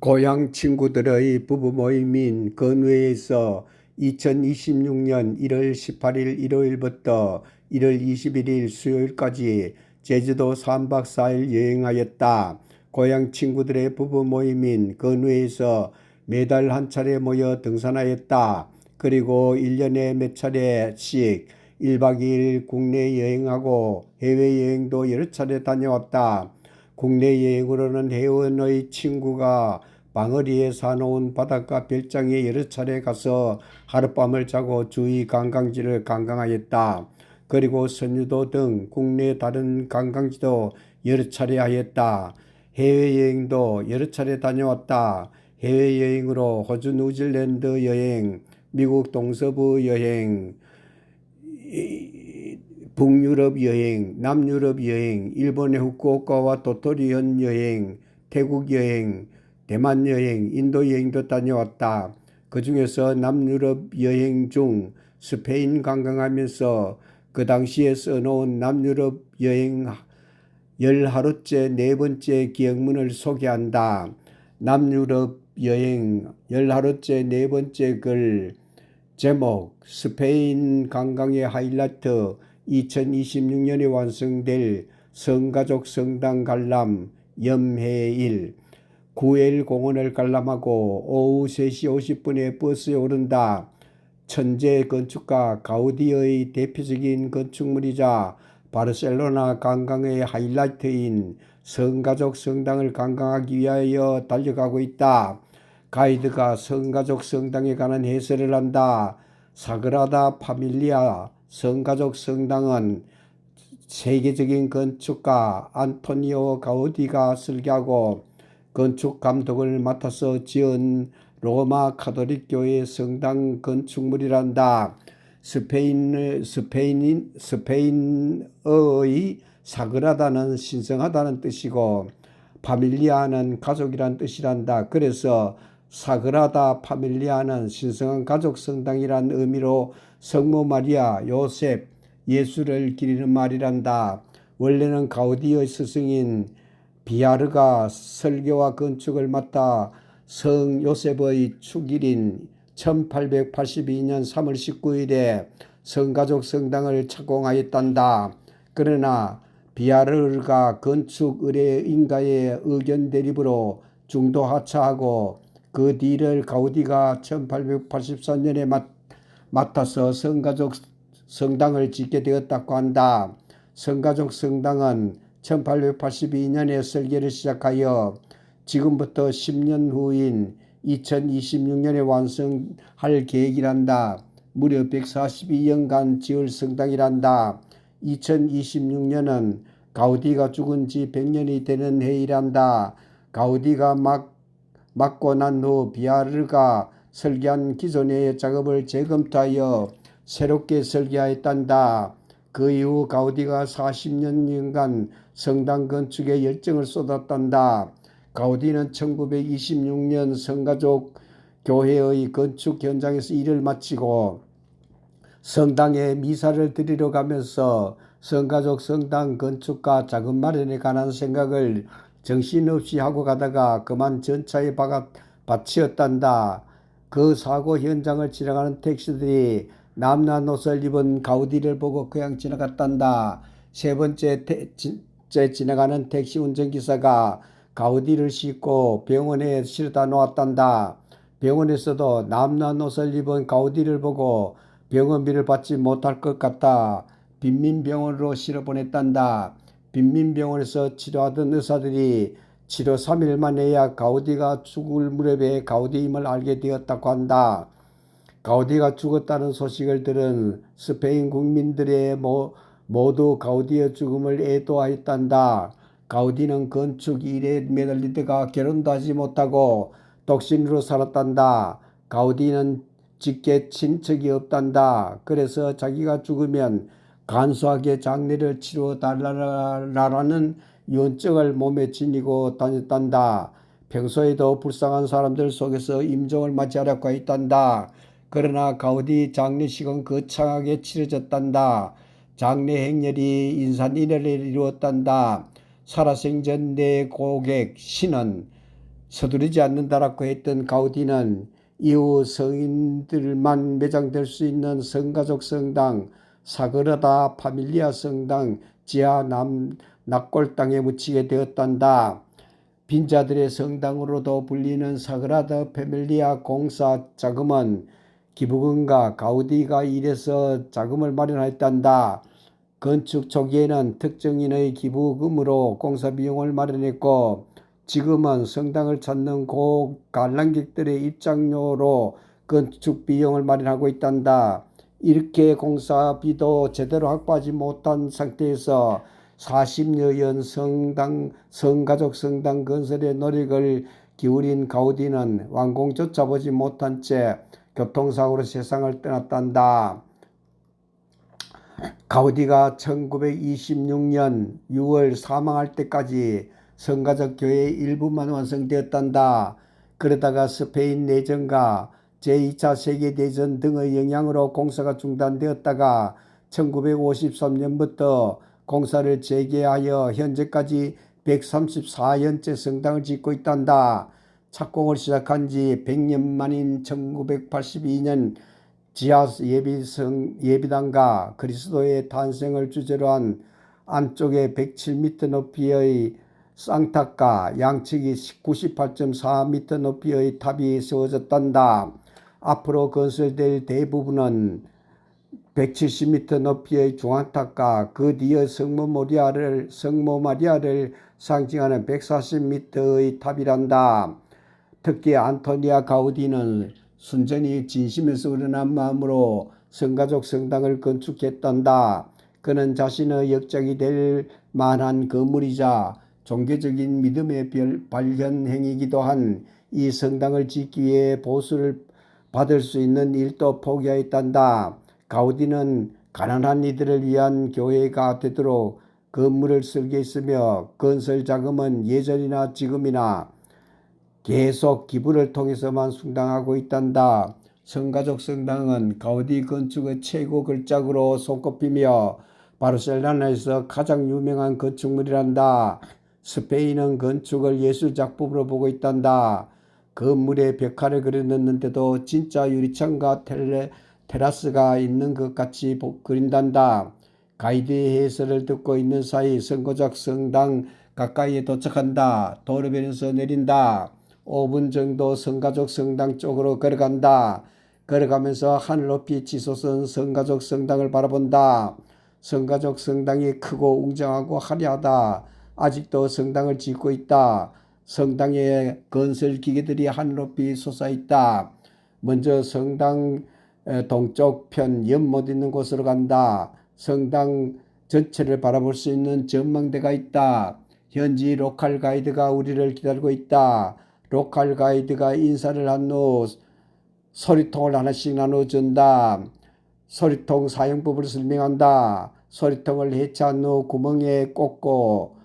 고향 친구들의 부부 모임인 건회에서 2026년 1월 18일 일요일부터 1월 21일 수요일까지 제주도 3박 4일 여행하였다. 고향 친구들의 부부 모임인 건회에서 매달 한 차례 모여 등산하였다. 그리고 1년에 몇 차례씩 1박 2일 국내 여행하고 해외여행도 여러 차례 다녀왔다. 국내 여행으로는 회원의 친구가 방어리에 사놓은 바닷가 별장에 여러 차례 가서 하룻밤을 자고 주위 관광지를 관광하였다. 그리고 선유도 등 국내 다른 관광지도 여러 차례 하였다. 해외여행도 여러 차례 다녀왔다. 해외여행으로 호주 뉴질랜드 여행, 미국 동서부 여행, 북유럽 여행, 남유럽 여행, 일본의 후쿠오카와 도토리현 여행, 태국 여행, 대만 여행, 인도 여행도 다녀왔다. 그 중에서 남유럽 여행 중 스페인 관광하면서 그 당시에 써놓은 남유럽 여행 10하루째 네 번째 기억문을 소개한다. 남유럽 여행 10하루째 네 번째 글 제목 스페인 관광의 하이라이트 2026년에 완성될 성가족 성당 관람 염해일 9일 공원을 관람하고 오후 3시 50분에 버스에 오른다. 천재 건축가 가우디의 대표적인 건축물이자 바르셀로나 관광의 하이라이트인 성가족 성당을 관광하기 위하여 달려가고 있다. 가이드가 성가족 성당에 관한 해설을 한다. 사그라다 파밀리아 성가족 성당은 세계적인 건축가 안토니오 가우디가 설계하고 건축 감독을 맡아서 지은 로마 카톨릭교회 성당 건축물이란다. 스페인어의 사그라다는 신성하다는 뜻이고 파밀리아는 가족이란 뜻이란다. 그래서 사그라다 파밀리아는 신성한 가족 성당이란 의미로 성모 마리아, 요셉, 예수를 기리는 말이란다. 원래는 가우디의 스승인 비아르가 설계와 건축을 맡아 성 요셉의 축일인 1882년 3월 19일에 성가족 성당을 착공하였단다. 그러나 비아르가 건축 의뢰인과의 의견 대립으로 중도 하차하고 그 뒤를 가우디가 1884년에 맡아서 성가족 성당을 짓게 되었다고 한다. 성가족 성당은 1882년에 설계를 시작하여 지금부터 10년 후인 2026년에 완성할 계획이란다. 무려 142년간 지을 성당이란다. 2026년은 가우디가 죽은 지 100년이 되는 해이란다. 가우디가 맡고 난 후 비아르가 설계한 기존의 작업을 재검토하여 새롭게 설계하였단다. 그 이후 가우디가 40년간 성당 건축에 열정을 쏟았단다. 가우디는 1926년 성가족 교회의 건축 현장에서 일을 마치고 성당에 미사를 드리러 가면서 성가족 성당 건축과 자금 마련에 관한 생각을 정신없이 하고 가다가 그만 전차에 바치었단다. 그 사고 현장을 지나가는 택시들이 남남옷을 입은 가우디를 보고 그냥 지나갔단다. 세 번째 지나가는 택시 운전기사가 가우디를 싣고 병원에 실어다 놓았단다. 병원에서도 남남옷을 입은 가우디를 보고 병원비를 받지 못할 것 같아 빈민병원으로 실어보냈단다. 빈민병원에서 치료하던 의사들이 치료 3일 만에야 가우디가 죽을 무렵에 가우디임을 알게 되었다고 한다. 가우디가 죽었다는 소식을 들은 스페인 국민들의 모두 가우디의 죽음을 애도하였단다. 가우디는 건축 일에 매달리다가 결혼도 하지 못하고 독신으로 살았단다. 가우디는 직계 친척이 없단다. 그래서 자기가 죽으면 간소하게 장례를 치러 달라라는 유언장을 몸에 지니고 다녔단다. 평소에도 불쌍한 사람들 속에서 임종을 맞이하려고 했단다. 그러나 가우디 장례식은 거창하게 치러졌단다. 장례 행렬이 인산인해를 이루었단다. 살아생전 내 고객 신은 서두르지 않는다라고 했던 가우디는 이후 성인들만 매장될 수 있는 성가족 성당, 사그라다 파밀리아 성당 지하 낙골 땅에 묻히게 되었단다. 빈자들의 성당으로도 불리는 사그라다 파밀리아 공사 자금은 기부금과 가우디가 일해서 자금을 마련했단다. 건축 초기에는 특정인의 기부금으로 공사 비용을 마련했고 지금은 성당을 찾는 관람객들의 입장료로 건축 비용을 마련하고 있단다. 이렇게 공사비도 제대로 확보하지 못한 상태에서 40여년 성가족 성당 건설에 노력을 기울인 가우디는 완공조차 보지 못한 채 교통사고로 세상을 떠났단다. 가우디가 1926년 6월 사망할 때까지 성가적 교회의 일부만 완성되었단다. 그러다가 스페인 내전과 제2차 세계대전 등의 영향으로 공사가 중단되었다가 1953년부터 공사를 재개하여 현재까지 134년째 성당을 짓고 있단다. 착공을 시작한 지 100년 만인 1982년 지하 예비당과 그리스도의 탄생을 주제로 한 안쪽에 107m 높이의 쌍탑과 양측이 98.4m 높이의 탑이 세워졌단다. 앞으로 건설될 대부분은 170m 높이의 중앙탑과 그 뒤의 성모 마리아를 상징하는 140m의 탑이란다. 특히 안토니아 가우디는 순전히 진심에서 우러난 마음으로 성가족 성당을 건축했단다. 그는 자신의 역작이 될 만한 건물이자 종교적인 믿음의 발현행이기도 한 이 성당을 짓기 위해 보수를 받을 수 있는 일도 포기하였단다. 가우디는 가난한 이들을 위한 교회가 되도록 건물을 설계했으며 건설 자금은 예전이나 지금이나 계속 기부를 통해서만 충당하고 있단다. 성가족 성당은 가우디 건축의 최고 걸작으로 손꼽히며 바르셀로나에서 가장 유명한 건축물이란다. 스페인은 건축을 예술작품으로 보고 있단다. 건물에 벽화를 그려넣는데도 진짜 유리창과 테라스가 있는 것 같이 그린단다. 가이드의 해설을 듣고 있는 사이 성가족 성당 가까이에 도착한다. 도로변에서 내린다. 5분 정도 성가족 성당 쪽으로 걸어간다. 걸어가면서 하늘 높이 치솟은 성가족 성당을 바라본다. 성가족 성당이 크고 웅장하고 화려하다. 아직도 성당을 짓고 있다. 성당의 건설 기계들이 하늘 높이 솟아있다. 먼저 성당 동쪽 편 연못 있는 곳으로 간다. 성당 전체를 바라볼 수 있는 전망대가 있다. 현지 로컬 가이드가 우리를 기다리고 있다. 로컬 가이드가 인사를 한 후 소리통을 하나씩 나눠준다. 소리통 사용법을 설명한다. 소리통을 해체한 후 구멍에 꽂고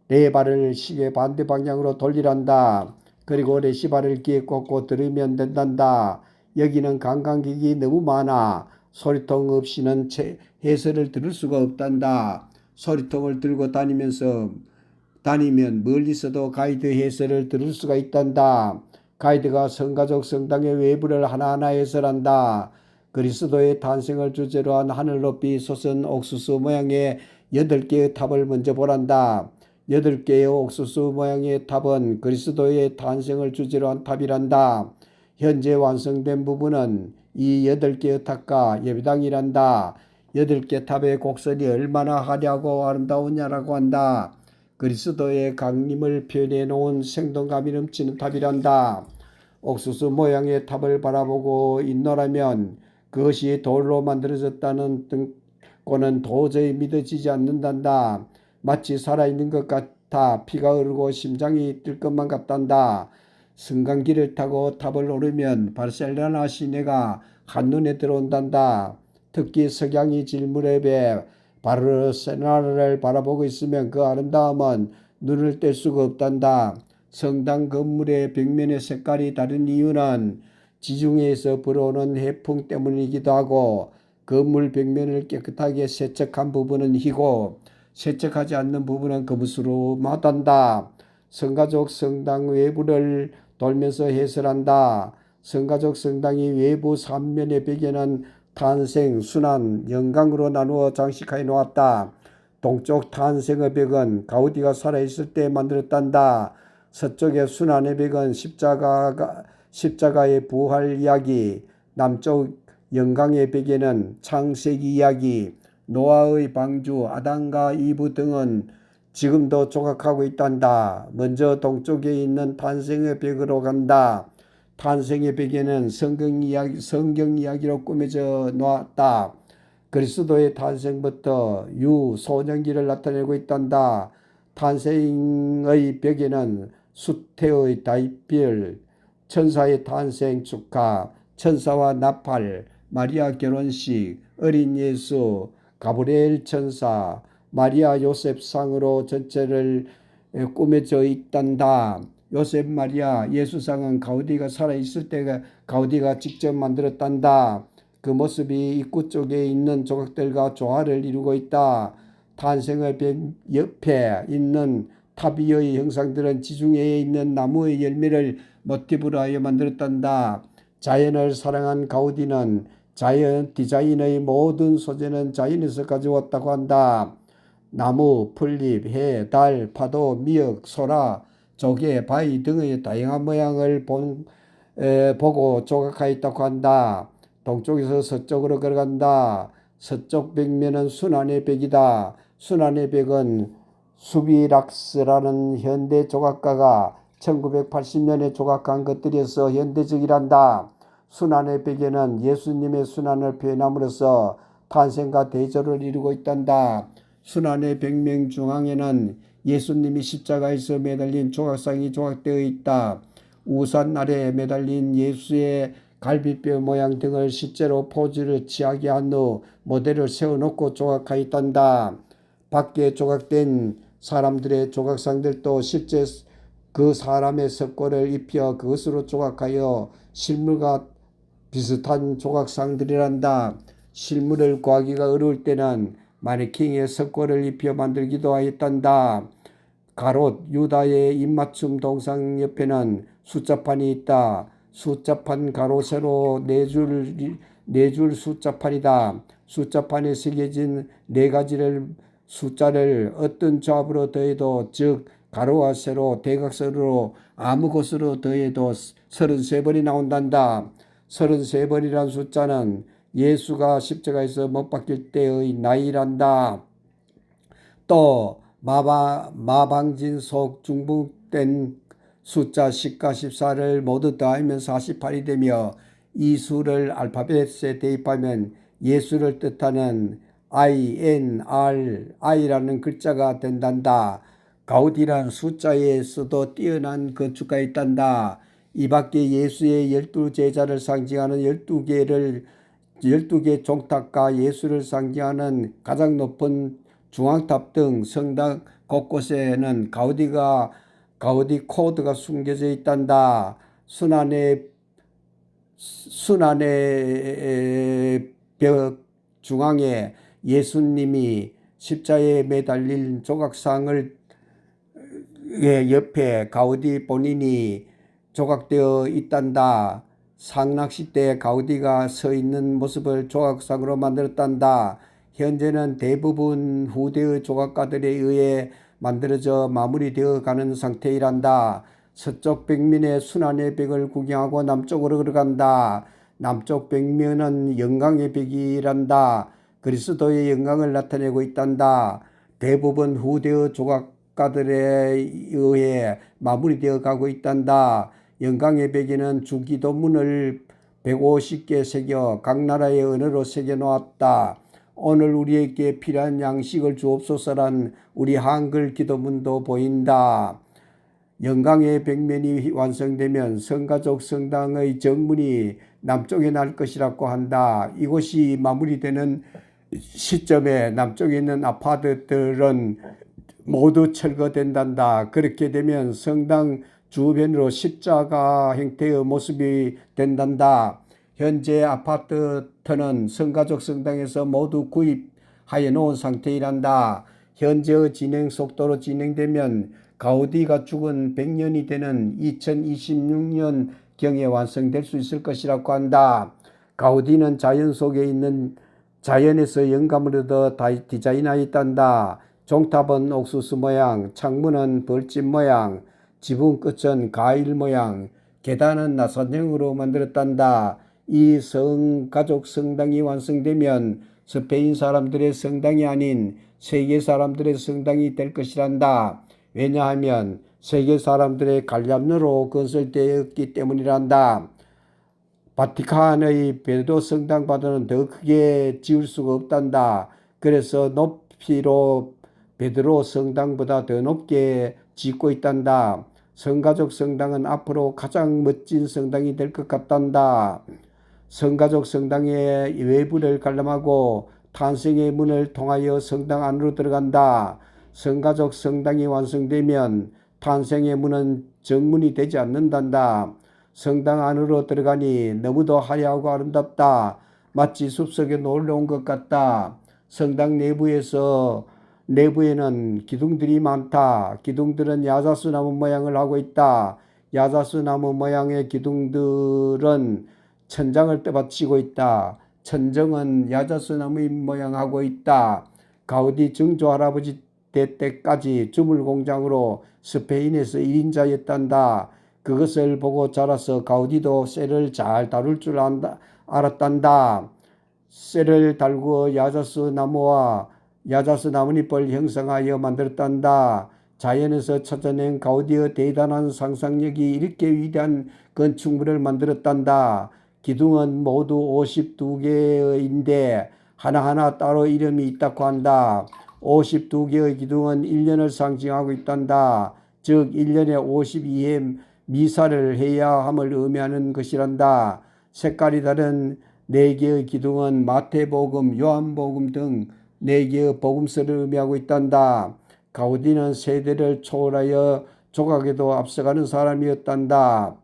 레바를 시계 반대 방향으로 돌리란다. 그리고 레시바를 귀에 꽂고 들으면 된단다. 여기는 관광객이 너무 많아 소리통 없이는 해설을 들을 수가 없단다. 소리통을 들고 다니면 멀리서도 가이드 해설을 들을 수가 있단다. 가이드가 성가족 성당의 외부를 하나하나 해설한다. 그리스도의 탄생을 주제로 한 하늘 높이 솟은 옥수수 모양의 8개의 탑을 먼저 보란다. 8개의 옥수수 모양의 탑은 그리스도의 탄생을 주제로 한 탑이란다. 현재 완성된 부분은 이 8개의 탑과 예배당이란다. 8개 탑의 곡선이 얼마나 화려하고 아름다우냐라고 한다. 그리스도의 강림을 표현해 놓은 생동감이 넘치는 탑이란다. 옥수수 모양의 탑을 바라보고 있노라면 그것이 돌로 만들어졌다는 등고는 도저히 믿어지지 않는단다. 마치 살아있는 것 같아 피가 흐르고 심장이 뛸 것만 같단다. 승강기를 타고 탑을 오르면 바르셀로나 시내가 한눈에 들어온단다. 특히 석양이 질무렵에 바르셀로나를 바라보고 있으면 그 아름다움은 눈을 뗄 수가 없단다. 성당 건물의 벽면의 색깔이 다른 이유는 지중해에서 불어오는 해풍 때문이기도 하고 건물 벽면을 깨끗하게 세척한 부분은 희고 세척하지 않는 부분은 거무스름하단다. 성가족 성당 외부를 돌면서 해설한다. 성가족 성당이 외부 3면의 벽에는 탄생, 순환, 영광으로 나누어 장식하여 놓았다. 동쪽 탄생의 벽은 가우디가 살아있을 때 만들었단다. 서쪽의 순환의 벽은 십자가의 부활 이야기, 남쪽 영광의 벽에는 창세기 이야기, 노아의 방주, 아담과 이브 등은 지금도 조각하고 있단다. 먼저 동쪽에 있는 탄생의 벽으로 간다. 탄생의 벽에는 성경 이야기로 꾸며져 놓았다. 그리스도의 탄생부터 유소년기를 나타내고 있단다. 탄생의 벽에는 수태의 다이별, 천사의 탄생 축하, 천사와 나팔, 마리아 결혼식, 어린 예수, 가브리엘 천사, 마리아 요셉 상으로 전체를 꾸며져 있단다. 요셉 마리아 예수상은 가우디가 살아있을 때 가우디가 직접 만들었단다. 그 모습이 입구 쪽에 있는 조각들과 조화를 이루고 있다. 탄생의 벽 옆에 있는 타비의 형상들은 지중해에 있는 나무의 열매를 모티브로 하여 만들었단다. 자연을 사랑한 가우디는 자연 디자인의 모든 소재는 자연에서 가져왔다고 한다. 나무, 풀잎, 해, 달, 파도, 미역, 소라, 조개, 바위 등의 다양한 모양을 보고 조각하였다고 한다. 동쪽에서 서쪽으로 걸어간다. 서쪽 벽면은 순환의 벽이다. 순환의 벽은 수비락스라는 현대 조각가가 1980년에 조각한 것들이어서 현대적이란다. 순환의 벽에는 예수님의 순환을 표현함으로써 탄생과 대조를 이루고 있단다. 순환의 벽면 중앙에는 예수님이 십자가에서 매달린 조각상이 조각되어 있다. 우산 아래에 매달린 예수의 갈비뼈 모양 등을 실제로 포즈를 취하게 한 후 모델을 세워놓고 조각하였단다. 밖에 조각된 사람들의 조각상들도 실제 그 사람의 석고를 입혀 그것으로 조각하여 실물과 비슷한 조각상들이란다. 실물을 구하기가 어려울 때는 마네킹에 석고를 입혀 만들기도 하였단다. 가롯 유다의 입맞춤 동상 옆에는 숫자판이 있다. 숫자판 가로 세로 네 줄 숫자판이다. 숫자판에 새겨진 네 가지를 숫자를 어떤 조합으로 더해도 즉 가로와 세로 대각선으로 아무 곳으로 더해도 33번이 나온단다. 33번이란 숫자는 예수가 십자가에서 못 박힐 때의 나이란다. 또 마방진 속 중복된 숫자 10과 14를 모두 더하면 48이 되며 이 수를 알파벳에 대입하면 예수를 뜻하는 INRI라는 글자가 된단다. 가우디란 숫자에서도 뛰어난 건축가 있단다. 이 밖에 예수의 12제자를 상징하는 12개 종탑과 예수를 상징하는 가장 높은 중앙탑 등 성당 곳곳에는 가우디 코드가 숨겨져 있단다. 순환의 벽 중앙에 예수님이 십자에 매달린 조각상을 옆에 가우디 본인이 조각되어 있단다. 상락시 때 가우디가 서 있는 모습을 조각상으로 만들었단다. 현재는 대부분 후대의 조각가들에 의해 만들어져 마무리되어 가는 상태이란다. 서쪽 벽면의 순환의 벽을 구경하고 남쪽으로 걸어간다. 남쪽 벽면은 영광의 벽이란다. 그리스도의 영광을 나타내고 있단다. 대부분 후대의 조각가들에 의해 마무리되어 가고 있단다. 영광의 벽에는 주기도문을 150개 새겨 각 나라의 언어로 새겨 놓았다. 오늘 우리에게 필요한 양식을 주옵소서란 우리 한글 기도문도 보인다. 영광의 벽면이 완성되면 성가족 성당의 정문이 남쪽에 날 것이라고 한다. 이곳이 마무리되는 시점에 남쪽에 있는 아파트들은 모두 철거된단다. 그렇게 되면 성당 주변으로 십자가 형태의 모습이 된단다. 현재 아파트는 성가족 성당에서 모두 구입하여 놓은 상태이란다. 현재의 진행 속도로 진행되면 가우디가 죽은 100년이 되는 2026년경에 완성될 수 있을 것이라고 한다. 가우디는 자연 속에 있는 자연에서 영감을 얻어 디자인하였단다. 종탑은 옥수수 모양, 창문은 벌집 모양, 지붕 끝은 가일 모양, 계단은 나선형으로 만들었단다. 이 성가족 성당이 완성되면 스페인 사람들의 성당이 아닌 세계 사람들의 성당이 될 것이란다. 왜냐하면 세계 사람들의 관람료로 건설되었기 때문이란다. 바티칸의 베드로 성당보다는 더 크게 지을 수가 없단다. 그래서 높이로 베드로 성당보다 더 높게 짓고 있단다. 성가족 성당은 앞으로 가장 멋진 성당이 될 것 같단다. 성가족 성당의 외부를 관람하고 탄생의 문을 통하여 성당 안으로 들어간다. 성가족 성당이 완성되면 탄생의 문은 정문이 되지 않는단다. 성당 안으로 들어가니 너무도 화려하고 아름답다. 마치 숲속에 놀러 온 것 같다. 성당 내부에는 기둥들이 많다. 기둥들은 야자수나무 모양을 하고 있다. 야자수나무 모양의 기둥들은 천장을 떠받치고 있다. 천정은 야자수나무 모양하고 있다. 가우디 증조 할아버지 때까지 주물공장으로 스페인에서 1인자였단다. 그것을 보고 자라서 가우디도 쇠를 잘 다룰 줄 알았단다. 쇠를 달고 야자수 나뭇잎을 형성하여 만들었단다. 자연에서 찾아낸 가우디의 대단한 상상력이 이렇게 위대한 건축물을 만들었단다. 기둥은 모두 52개인데 하나하나 따로 이름이 있다고 한다. 52개의 기둥은 1년을 상징하고 있단다. 즉 1년에 52회 미사를 해야 함을 의미하는 것이란다. 색깔이 다른 4개의 기둥은 마태복음, 요한복음 등 4개의 복음서를 의미하고 있단다. 가우디는 세대를 초월하여 조각에도 앞서가는 사람이었단다.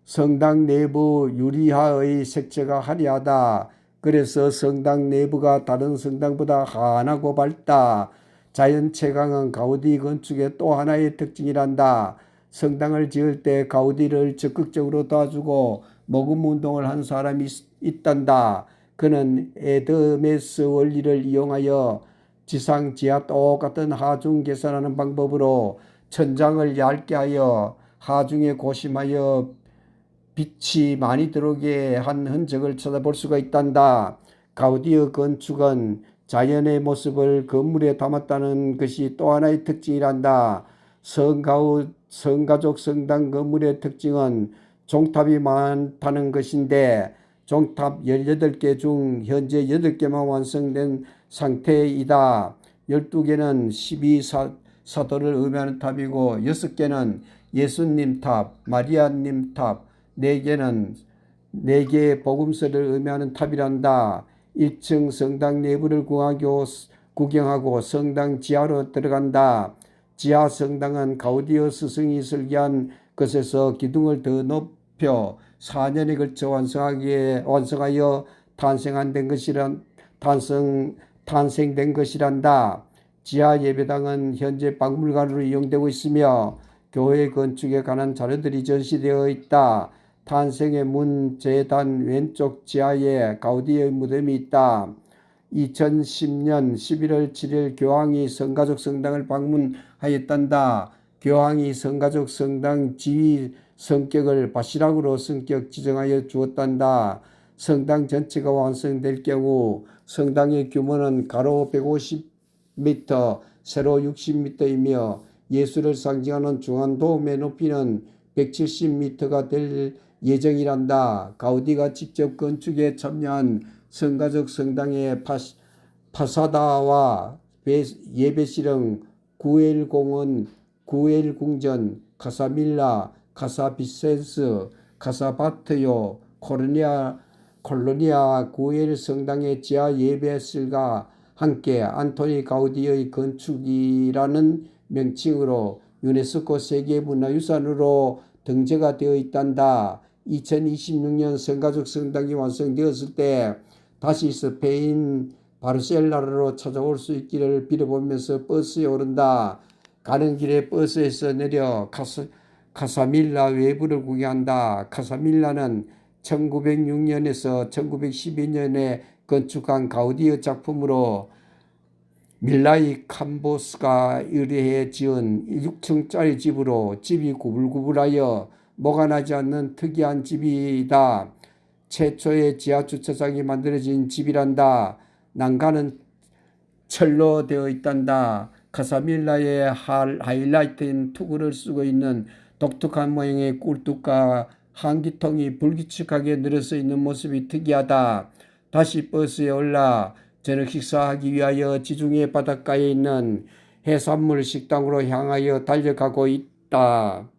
성당 내부 유리화의 색채가 화려하다. 그래서 성당 내부가 다른 성당보다 환하고 밝다. 자연 채광은 가우디 건축의 또 하나의 특징이란다. 성당을 지을 때 가우디를 적극적으로 도와주고 모금 운동을 한 사람이 있단다. 그는 에드메스 원리를 이용하여 지상 지하 똑같은 하중 계산하는 방법으로 천장을 얇게 하여 하중에 고심하여 빛이 많이 들어오게 한 흔적을 찾아볼 수가 있단다. 가우디의 건축은 자연의 모습을 건물에 담았다는 것이 또 하나의 특징이란다. 성가족 성당 건물의 특징은 종탑이 많다는 것인데 종탑 18개 중 현재 8개만 완성된 상태이다. 12개는 12사도를 의미하는 탑이고 6개는 예수님 탑, 마리아님 탑, 4개는 4개의 복음서를 의미하는 탑이란다. 1층 성당 내부를 구경하고 성당 지하로 들어간다. 지하 성당은 가우디오 스승이 설계한 것에서 기둥을 더 높여 4년에 걸쳐 완성하여 탄생된 것이란다. 지하 예배당은 현재 박물관으로 이용되고 있으며 교회 건축에 관한 자료들이 전시되어 있다. 탄생의 문 제단 왼쪽 지하에 가우디의 무덤이 있다. 2010년 11월 7일 교황이 성가족 성당을 방문하였단다. 교황이 성가족 성당 지휘 성격을 바시락으로 성격 지정하여 주었단다. 성당 전체가 완성될 경우 성당의 규모는 가로 150m, 세로 60m이며 예수를 상징하는 중앙돔의 높이는 170m가 될 예정이란다. 가우디가 직접 건축에 참여한 성가족 성당의 파사다와 예배실은 구엘공원, 구엘궁전, 카사밀라, 카사비센스, 카사바트요, 콜로니아 구엘 성당의 지하 예배실과 함께 안토니 가우디의 건축이라는 명칭으로 유네스코 세계문화유산으로 등재가 되어 있단다. 2026년 성가족 성당이 완성되었을 때 다시 스페인 바르셀로나로 찾아올 수 있기를 빌어보면서 버스에 오른다. 가는 길에 버스에서 내려 카사밀라 외부를 구경한다. 카사밀라는 1906년에서 1912년에 건축한 가우디의 작품으로 밀라이 캄보스가 의뢰해 지은 6층짜리 집으로 집이 구불구불하여 뭐가 나지 않는 특이한 집이다. 최초의 지하주차장이 만들어진 집이란다. 난간은 철로 되어 있단다. 카사밀라의 하이라이트인 투구를 쓰고 있는 독특한 모양의 꿀뚝과 한기통이 불규칙하게 늘어서 있는 모습이 특이하다. 다시 버스에 올라 저녁 식사하기 위하여 지중해 바닷가에 있는 해산물 식당으로 향하여 달려가고 있다.